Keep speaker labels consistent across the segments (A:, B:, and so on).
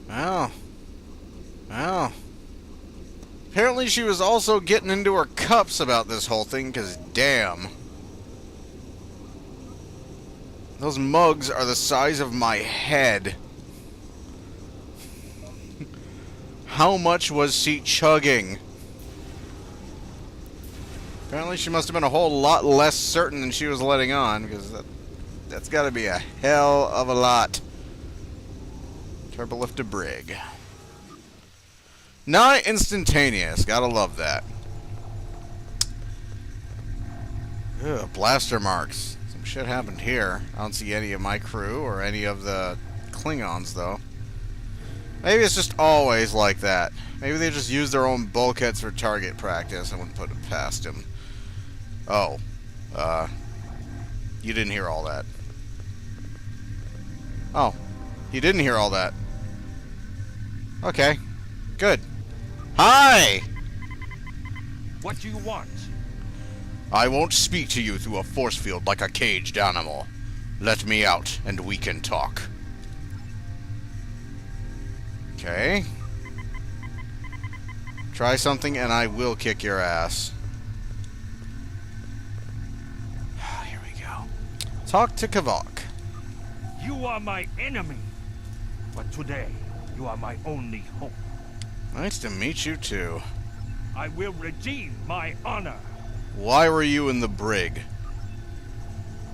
A: Well, well. Apparently she was also getting into her cups about this whole thing, because damn. Those mugs are the size of my head. How much was she chugging? Apparently she must have been a whole lot less certain than she was letting on, because that's got to be a hell of a lot. Turbolift to brig. Not instantaneous. Gotta love that. Ugh, blaster marks. Some shit happened here. I don't see any of my crew or any of the Klingons, though. Maybe it's just always like that. Maybe they just use their own bulkheads for target practice. I wouldn't put it past them. Oh. You didn't hear all that. Oh. You didn't hear all that. Okay. Good. Hi!
B: What do you want?
A: I won't speak to you through a force field like a caged animal. Let me out, and we can talk. Okay. Try something, and I will kick your ass. Here we go. Talk to Kevark.
B: You are my enemy. But today, you are my only hope.
A: Nice to meet you, too.
B: I will redeem my honor.
A: Why were you in the brig?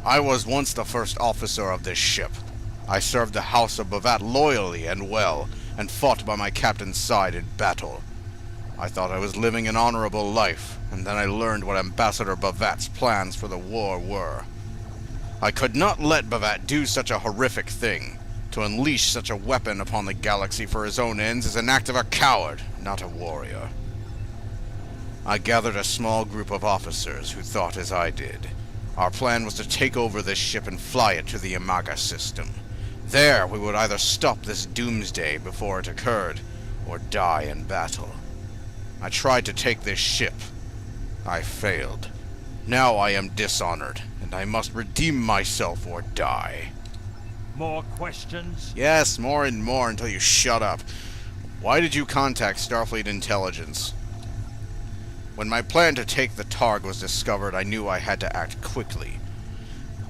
A: I was once the first officer of this ship. I served the House of Bhavat loyally and well, and fought by my captain's side in battle. I thought I was living an honorable life, and then I learned what Ambassador Bhavat's plans for the war were. I could not let Bhavat do such a horrific thing. To unleash such a weapon upon the galaxy for his own ends is an act of a coward, not a warrior. I gathered a small group of officers who thought as I did. Our plan was to take over this ship and fly it to the Imaga system. There, we would either stop this Doomsday before it occurred, or die in battle. I tried to take this ship. I failed. Now I am dishonored, and I must redeem myself or die.
B: More questions?
A: Yes, more and more until you shut up. Why did you contact Starfleet Intelligence? When my plan to take the Targ was discovered, I knew I had to act quickly.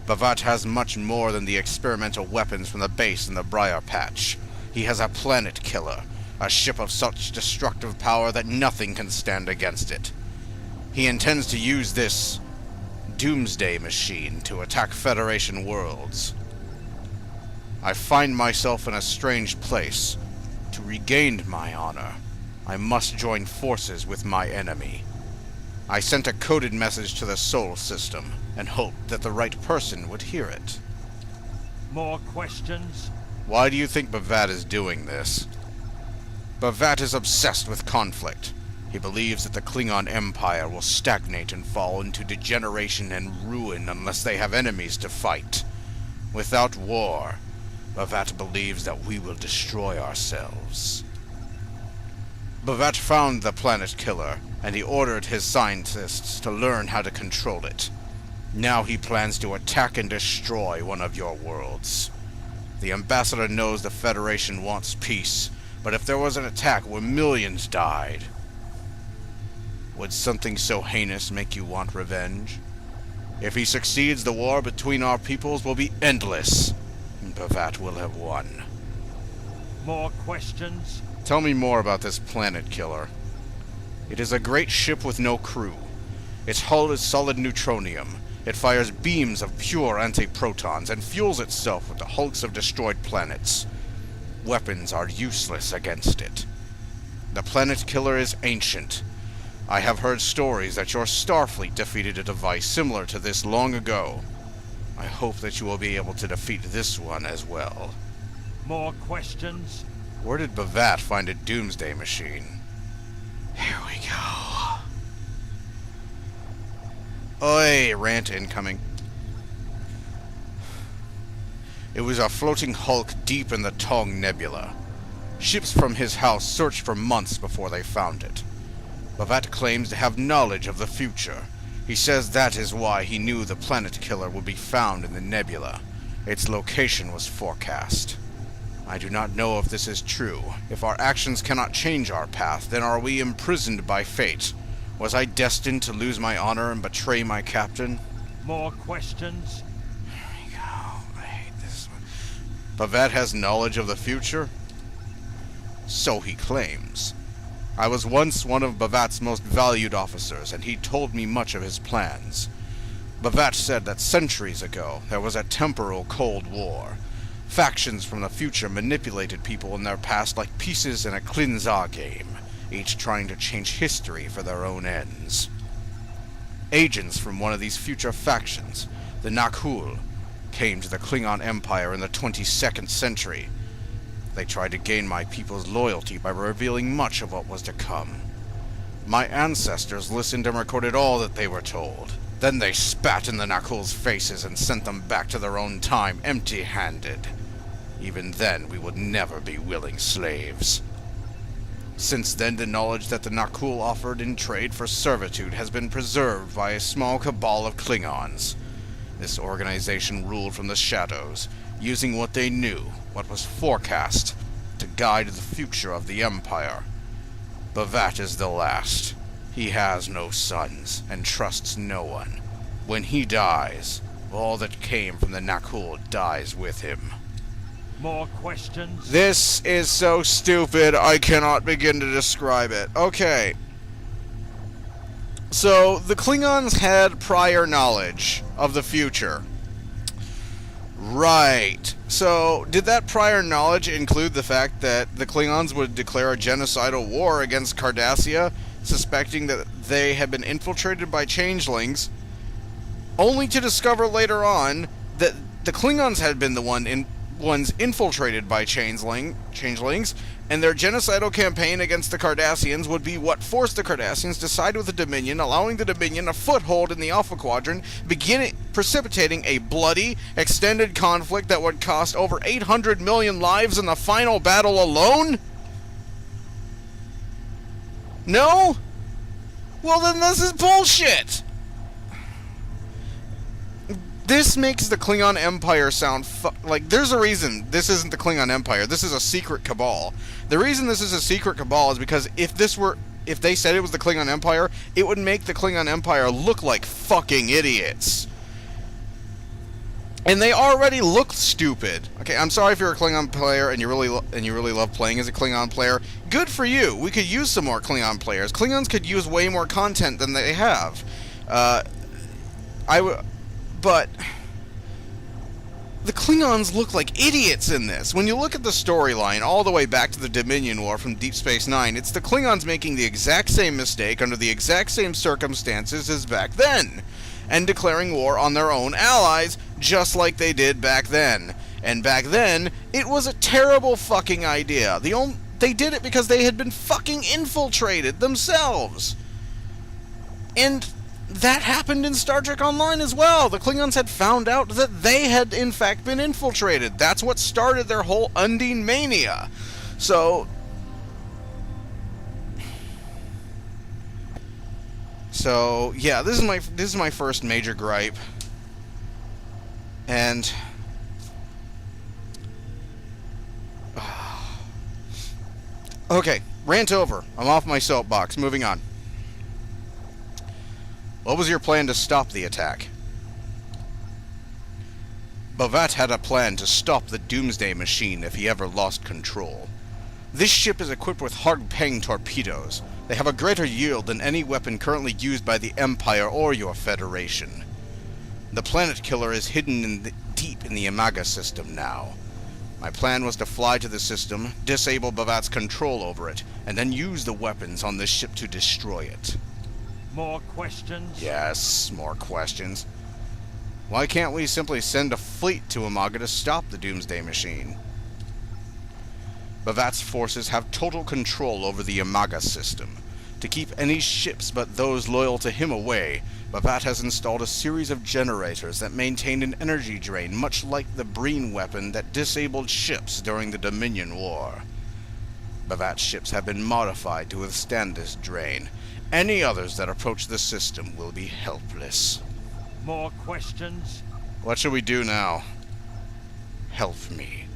A: Bhavat has much more than the experimental weapons from the base in the Briar Patch. He has a planet killer, a ship of such destructive power that nothing can stand against it. He intends to use this Doomsday machine to attack Federation worlds. I find myself in a strange place. To regain my honor, I must join forces with my enemy. I sent a coded message to the Sol system, and hoped that the right person would hear it.
B: More questions?
A: Why do you think Bhavat is doing this? Bhavat is obsessed with conflict. He believes that the Klingon Empire will stagnate and fall into degeneration and ruin unless they have enemies to fight. Without war, Bhavat believes that we will destroy ourselves. Bhavat found the planet killer, and he ordered his scientists to learn how to control it. Now he plans to attack and destroy one of your worlds. The Ambassador knows the Federation wants peace, but if there was an attack where millions died, would something so heinous make you want revenge? If he succeeds, the war between our peoples will be endless. Bhavat will have won.
B: More questions?
A: Tell me more about this planet killer. It is a great ship with no crew. Its hull is solid neutronium. It fires beams of pure antiprotons and fuels itself with the hulks of destroyed planets. Weapons are useless against it. The planet killer is ancient. I have heard stories that your Starfleet defeated a device similar to this long ago. I hope that you will be able to defeat this one as well.
B: More questions?
A: Where did Bhavat find a Doomsday machine? Here we go. Oi, rant incoming. It was a floating hulk deep in the Tong Nebula. Ships from his house searched for months before they found it. Bhavat claims to have knowledge of the future. He says that is why he knew the planet killer would be found in the nebula. Its location was forecast. I do not know if this is true. If our actions cannot change our path, then are we imprisoned by fate? Was I destined to lose my honor and betray my captain?
B: More questions?
A: There we go. I hate this one. Bhavat has knowledge of the future? So he claims. I was once one of Bhavat's most valued officers, and he told me much of his plans. Bhavat said that centuries ago, there was a temporal Cold War. Factions from the future manipulated people in their past like pieces in a Klingon game, each trying to change history for their own ends. Agents from one of these future factions, the Nakhul, came to the Klingon Empire in the 22nd century. They tried to gain my people's loyalty by revealing much of what was to come. My ancestors listened and recorded all that they were told. Then they spat in the Nakhul's faces and sent them back to their own time empty-handed. Even then, we would never be willing slaves. Since then, the knowledge that the Nakhul offered in trade for servitude has been preserved by a small cabal of Klingons. This organization ruled from the shadows, using what they knew, what was forecast, to guide the future of the Empire. Bhavat is the last. He has no sons, and trusts no one. When he dies, all that came from the Nakhul dies with him.
B: More questions?
A: This is so stupid, I cannot begin to describe it. Okay. So, the Klingons had prior knowledge of the future. Right. So, did that prior knowledge include the fact that the Klingons would declare a genocidal war against Cardassia, suspecting that they had been infiltrated by changelings, only to discover later on that the Klingons had been the ones infiltrated by changelings, and their genocidal campaign against the Cardassians would be what forced the Cardassians to side with the Dominion, allowing the Dominion a foothold in the Alpha Quadrant, precipitating a bloody, extended conflict that would cost over 800 million lives in the final battle alone? No? Well, then this is bullshit! This makes the Klingon Empire sound like there's a reason this isn't the Klingon Empire. This is a secret cabal. The reason this is a secret cabal is because if they said it was the Klingon Empire, it would make the Klingon Empire look like fucking idiots. And they already look stupid. Okay, I'm sorry if you're a Klingon player and you really love playing as a Klingon player. Good for you. We could use some more Klingon players. Klingons could use way more content than they have. But the Klingons look like idiots in this. When you look at the storyline all the way back to the Dominion War from Deep Space Nine, it's the Klingons making the exact same mistake under the exact same circumstances as back then, and declaring war on their own allies just like they did back then. And back then, it was a terrible fucking idea. They did it because they had been fucking infiltrated themselves. And that happened in Star Trek Online as well. The Klingons had found out that they had in fact been infiltrated. That's what started their whole Undine mania. So yeah, this is my first major gripe. And okay, rant over. I'm off my soapbox. Moving on. What was your plan to stop the attack? Bhavat had a plan to stop the Doomsday machine if he ever lost control. This ship is equipped with hard-paying torpedoes. They have a greater yield than any weapon currently used by the Empire or your Federation. The planet killer is hidden deep in the Imaga system now. My plan was to fly to the system, disable Bhavat's control over it, and then use the weapons on this ship to destroy it.
B: More questions?
A: Yes, more questions. Why can't we simply send a fleet to Imaga to stop the Doomsday machine? Bhavat's forces have total control over the Imaga system. To keep any ships but those loyal to him away, Bhavat has installed a series of generators that maintain an energy drain much like the Breen weapon that disabled ships during the Dominion War. Bhavat's ships have been modified to withstand this drain. Any others that approach the system will be helpless.
B: More questions?
A: What shall we do now? Help me.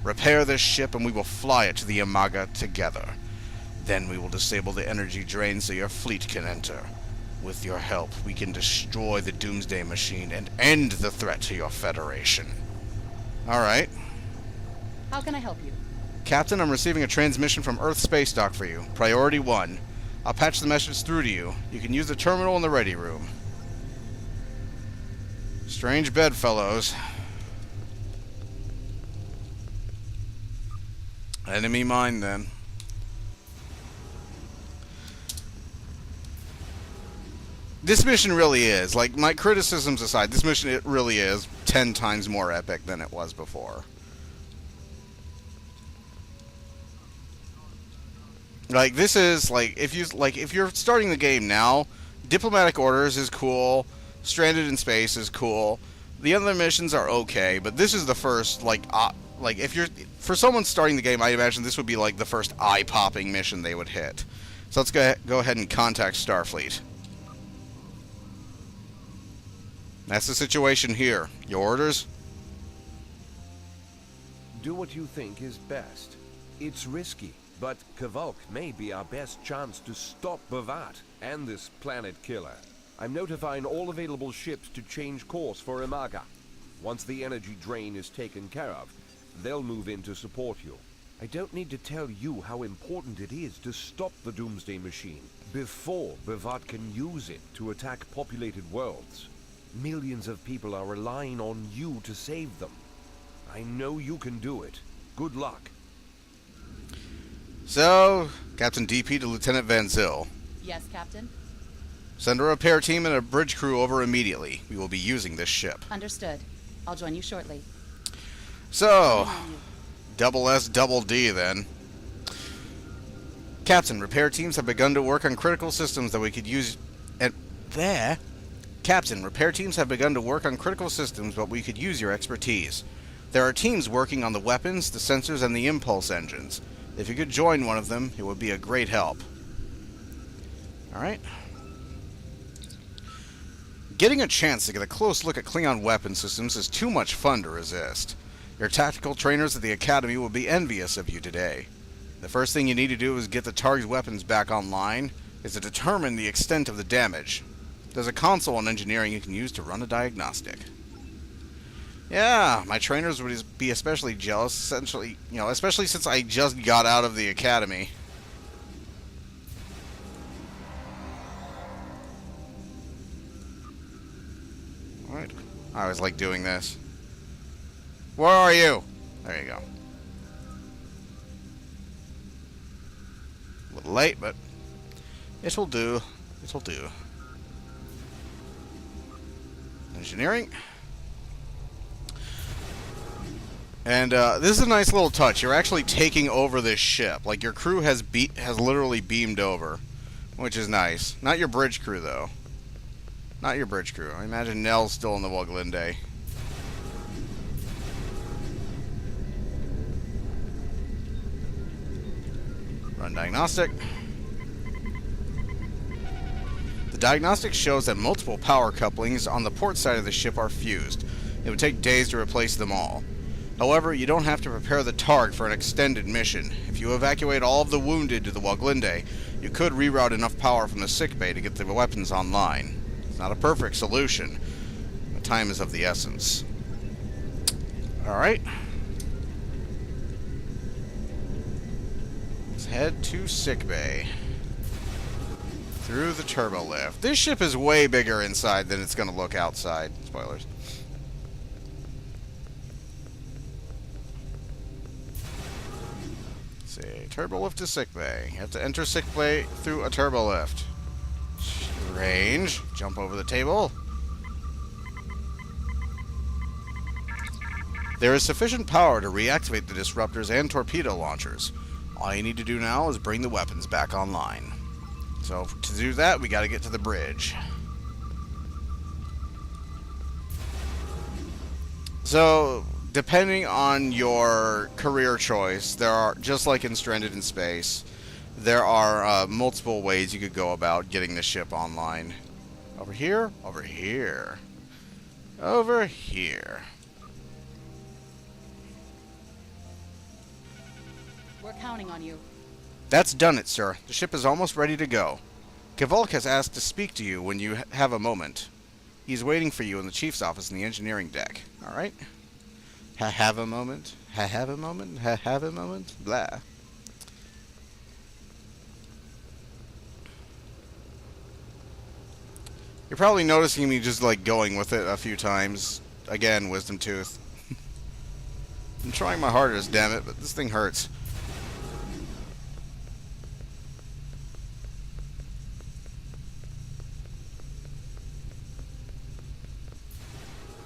A: Repair this ship and we will fly it to the Imaga together. Then we will disable the energy drain so your fleet can enter. With your help, we can destroy the Doomsday machine and end the threat to your Federation. Alright.
C: How can I help you?
A: Captain, I'm receiving a transmission from Earth Space Dock for you. Priority 1. I'll patch the message through to you. You can use the terminal in the ready room. Strange bedfellows. Enemy mine, then. This mission really is, like, my criticisms aside, this mission, it really is 10 times more epic than it was before. Like, this is, like, if you're starting the game now, Diplomatic Orders is cool, Stranded in Space is cool, the other missions are okay, but this is the first, like, if you're, for someone starting the game, I imagine this would be, like, the first eye-popping mission they would hit. So let's go ahead and contact Starfleet. That's the situation here. Your orders?
D: Do what you think is best. It's risky, but Kevark may be our best chance to stop Bhavat and this planet killer. I'm notifying all available ships to change course for Imaga. Once the energy drain is taken care of, they'll move in to support you. I don't need to tell you how important it is to stop the Doomsday machine before Bhavat can use it to attack populated worlds. Millions of people are relying on you to save them. I know you can do it. Good luck.
A: So, Captain DP to Lieutenant Van Zyl.
C: Yes, Captain?
A: Send a repair team and a bridge crew over immediately. We will be using this ship.
C: Understood. I'll join you shortly.
A: So, double S, double D then. Captain, repair teams have begun to work on critical systems that we could use at there. Captain, repair teams have begun to work on critical systems, but we could use your expertise. There are teams working on the weapons, the sensors, and the impulse engines. If you could join one of them, it would be a great help. Alright. Getting a chance to get a close look at Klingon weapon systems is too much fun to resist. Your tactical trainers at the Academy will be envious of you today. The first thing you need to do is get the target's weapons back online, is to determine the extent of the damage. There's a console in engineering you can use to run a diagnostic. Yeah, my trainers would be especially jealous, especially since I just got out of the academy. Alright. I always like doing this. Where are you? There you go. A little late, but it'll do. It'll do. Engineering. And this is a nice little touch. You're actually taking over this ship. Like, your crew has literally beamed over, which is nice. Not your bridge crew, though. Not your bridge crew. I imagine Nell's still in the Woglinde. Run diagnostic. The diagnostic shows that multiple power couplings on the port side of the ship are fused. It would take days to replace them all. However, you don't have to prepare the targ for an extended mission. If you evacuate all of the wounded to the Woglinde, you could reroute enough power from the sickbay to get the weapons online. It's not a perfect solution, but time is of the essence. Alright. Let's head to sickbay. Through the turbo lift. This ship is way bigger inside than it's going to look outside. Spoilers. Turbo lift to sickbay. You have to enter sickbay through a turbo lift. Range. Jump over the table. There is sufficient power to reactivate the disruptors and torpedo launchers. All you need to do now is bring the weapons back online. So to do that, we got to get to the bridge. So, depending on your career choice, there are, just like in Stranded in Space, there are multiple ways you could go about getting the ship online. Over here, over here, over here.
C: counting on you.
A: That's done it, sir. The ship is almost ready to go. Kevark has asked to speak to you when you have a moment. He's waiting for you in the chief's office in the engineering deck. Alright? Have a moment? Have a moment? Have a moment? Blah. You're probably noticing me just, like, going with it a few times. Again, wisdom tooth. I'm trying my hardest, damn it, but this thing hurts.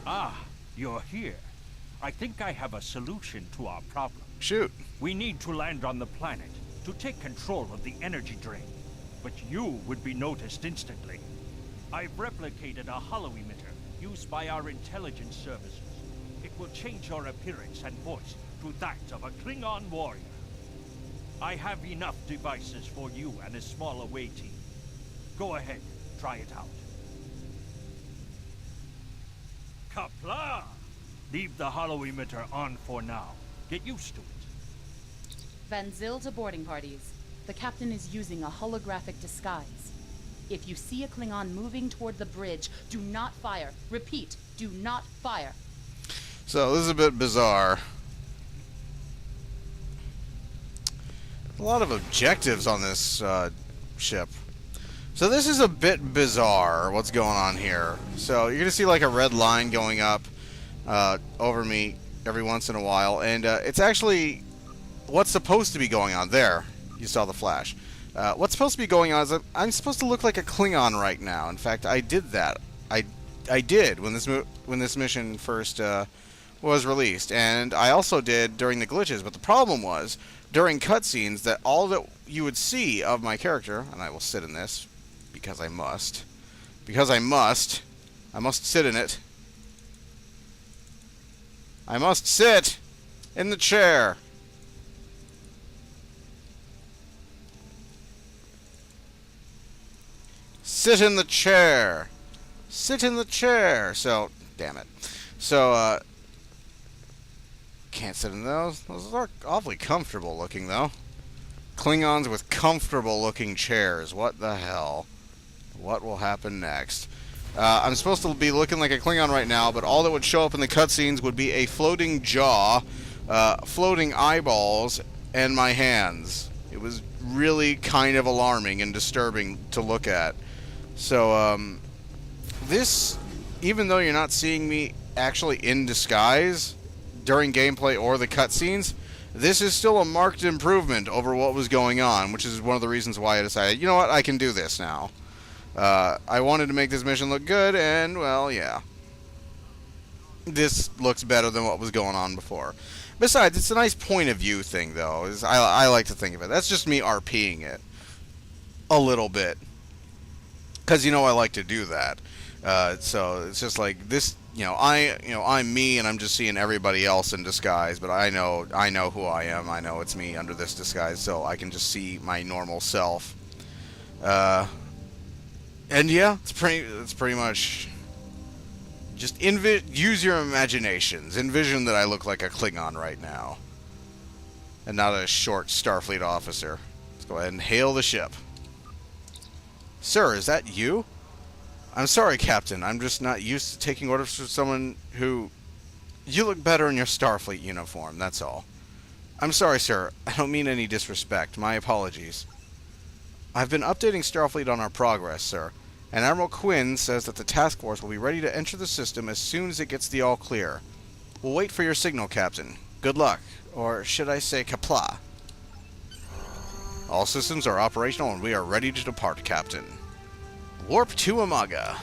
B: Ah, you're here. I think I have a solution to our problem.
A: Shoot.
B: We need to land on the planet to take control of the energy drain. But you would be noticed instantly. I've replicated a holo-emitter used by our intelligence services. It will change your appearance and voice to that of a Klingon warrior. I have enough devices for you and a small away team. Go ahead, try it out. Kapla! Leave the holo-emitter on for now. Get used to it.
C: Van Zyl to boarding parties. The captain is using a holographic disguise. If you see a Klingon moving toward the bridge, do not fire. Repeat, do not fire.
A: So, this is a bit bizarre. A lot of objectives on this ship. So this is a bit bizarre, what's going on here. So, you're going to see like a red line going up over me every once in a while. And it's actually what's supposed to be going on. There, you saw the flash. What's supposed to be going on is that I'm supposed to look like a Klingon right now. In fact, I did that. I did when this mission first was released, and I also did during the glitches. But the problem was during cutscenes that all that you would see of my character, and I will sit in this because I must, I must sit in it. I must sit in the chair. Sit in the chair. Sit in the chair. So, damn it. So, can't sit in those. Those are awfully comfortable looking, though. Klingons with comfortable looking chairs. What the hell? What will happen next? I'm supposed to be looking like a Klingon right now, but all that would show up in the cutscenes would be a floating jaw, floating eyeballs, and my hands. It was really kind of alarming and disturbing to look at. So, this, even though you're not seeing me actually in disguise during gameplay or the cutscenes, this is still a marked improvement over what was going on, which is one of the reasons why I decided, you know what, I can do this now. I wanted to make this mission look good, and, well, yeah. This looks better than what was going on before. Besides, it's a nice point of view thing, though. I like to think of it. That's just me RPing it. A little bit. Because, you know, I like to do that. So, it's just like, this, I'm me, and I'm just seeing everybody else in disguise, but I know who I am. I know it's me under this disguise, so I can just see my normal self. And yeah, it's pretty much just use your imaginations. Envision that I look like a Klingon right now, and not a short Starfleet officer. Let's go ahead and hail the ship. Sir, is that you? I'm sorry, Captain. I'm just not used to taking orders from someone who... You look better in your Starfleet uniform, that's all. I'm sorry, sir. I don't mean any disrespect. My apologies. I've been updating Starfleet on our progress, sir, and Admiral Quinn says that the task force will be ready to enter the system as soon as it gets the all clear. We'll wait for your signal, Captain. Good luck. Or should I say kapla? All systems are operational and we are ready to depart, Captain. Warp to Umaga.